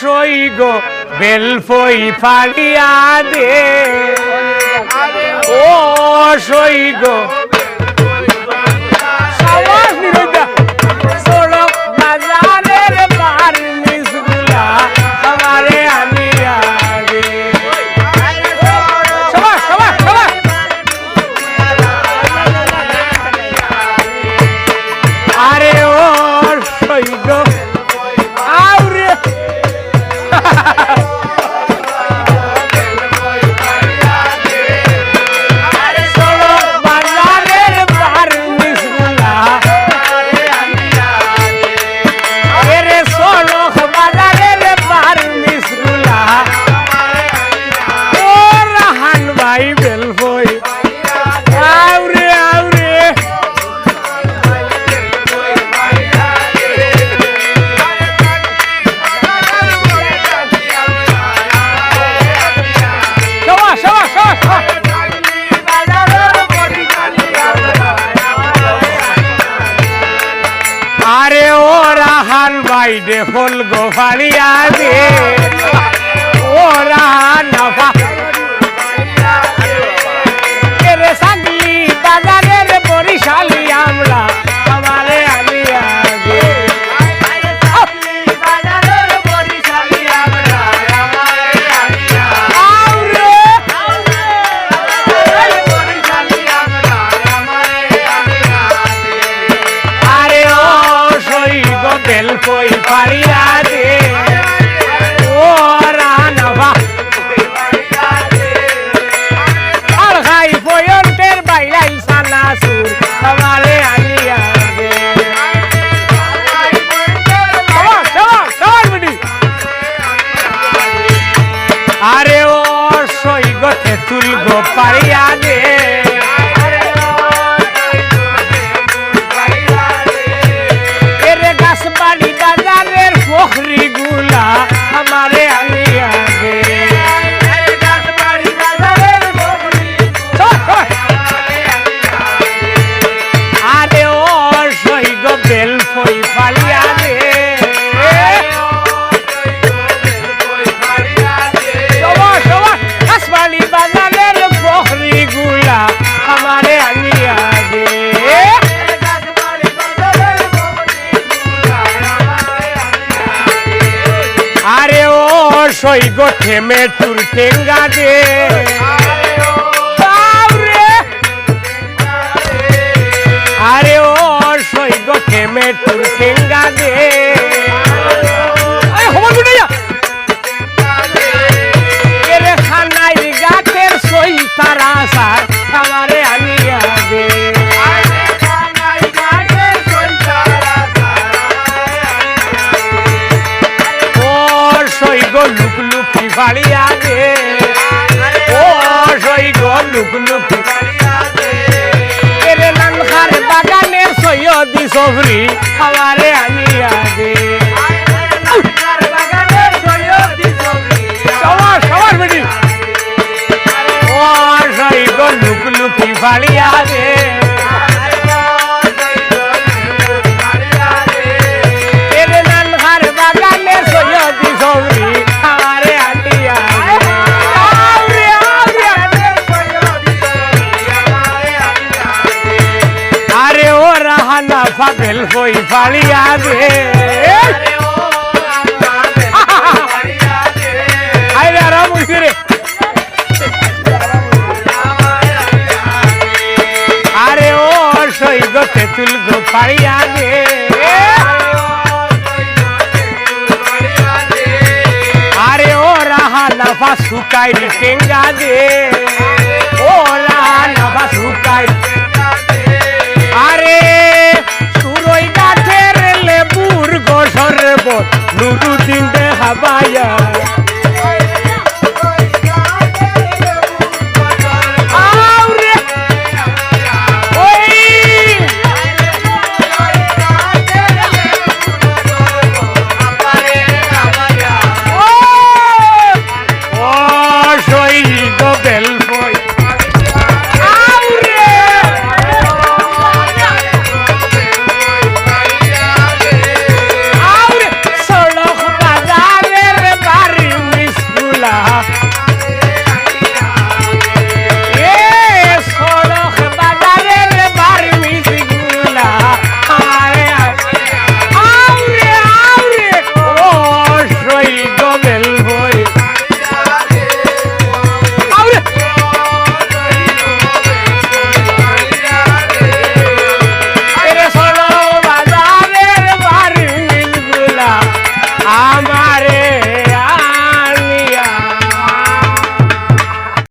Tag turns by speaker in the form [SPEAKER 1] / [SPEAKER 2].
[SPEAKER 1] সই গো বেলফই ফাড়িয়া দে ও সই গো আরে ও রাহান ভাই দে ফুল গো ফাড়িয়া দে ও রাহান নাফা রে সাগলি বাজারের বরিশালি আমরা আমারে আলিয়া দে বাজারের বরিশালি আমরা আমারে আলিয়া আউরে বরিশালি আমরা আমারে আলিয়া আরে ও সই গো বেলফই ফাড়িয়া দে ও রানবা আর খাই পয়ন্তের বাইলাই সানাসুর আমারে আলিয়া দে আরে ও সই গো তেঁতুল গো পাড়িয়া দে গাছবাড়ি বাজারের পোখরি গুলা আমারে আলিয়া দে আরে ও সই গো বেলফই ফালিয়া দে গাছবাড়ি বাজারের পোখরি গুলা আমারে আলিয়া দে আরে ও সই গো থেমে টুর টেঙ্গা দে আরে ও সই গো থেমে টুর টেঙ্গা দে খানাই গাছের সই তারা সার আমারে আলিয়া দে সই গো লুক লুকি ফাড়িয়া দে ও সই গো লুক লুকি এরে নানখার বাগানের সৈয়দি সফরি আমারে আনিয়া দে সবার বেটি ও সই গো লুক লুকি ফাড়িয়া দে এরে নানখার বাগানের সৈয়দি সফরি আমারে আনিয়া আরে ও রাহানা পাগল হই ফাড়িয়া দে আরে আরাম করে আরে ও সই গো তেঁতুল গো ফাড়িয়া দে আরে ও রাহানা পা শুকাই টেঙ্গা দে ও রাহানা পা শুকাই আরে সুরই গাছের লেবুর গোসর নুরুদ্দিন দে হাবায়া